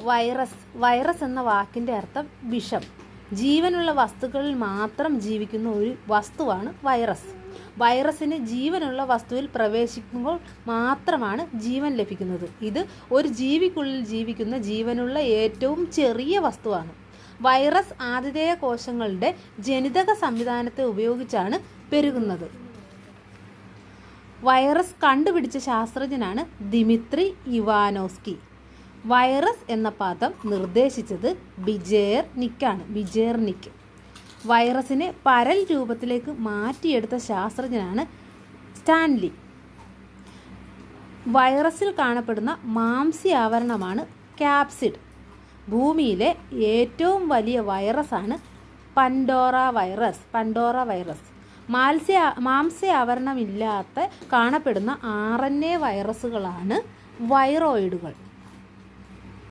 Virus എന്ന വാക്കിൻ്റെ അർത്ഥം വിഷം. ജീവനുള്ള വസ്തുക്കളിൽ മാത്രം ജീവിക്കുന്ന ഒരു വസ്തുവാണ് വൈറസ്. വൈറസിന് ജീവനുള്ള വസ്തുവിൽ പ്രവേശിക്കുമ്പോൾ മാത്രമാണ് ജീവൻ ലഭിക്കുന്നത്. ഇത് ഒരു ജീവിക്കുള്ളിൽ ജീവിക്കുന്ന ജീവനുള്ള ഏറ്റവും ചെറിയ വസ്തുവാണ്. വൈറസ് ആതിഥേയ കോശങ്ങളുടെ ജനിതക സംവിധാനത്തെ ഉപയോഗിച്ചാണ് പെരുകുന്നത്. വൈറസ് കണ്ടുപിടിച്ച ശാസ്ത്രജ്ഞനാണ് ദിമിത്രി ഇവാനോസ്കി. വൈറസ് എന്ന പദം നിർദ്ദേശിച്ചത് ബിജേർനിക്. വൈറസിനെ പരൽ രൂപത്തിലേക്ക് മാറ്റിയെടുത്ത ശാസ്ത്രജ്ഞനാണ് സ്റ്റാൻലി. വൈറസിൽ കാണപ്പെടുന്ന മാംസ്യാവരണമാണ് ക്യാപ്സിഡ്. ഭൂമിയിലെ ഏറ്റവും വലിയ വൈറസാണ് പൻഡോറ വൈറസ്. മാംസ്യാവരണമില്ലാത്ത കാണപ്പെടുന്ന RNA വൈറസുകളാണ് വൈറോയിഡുകൾ.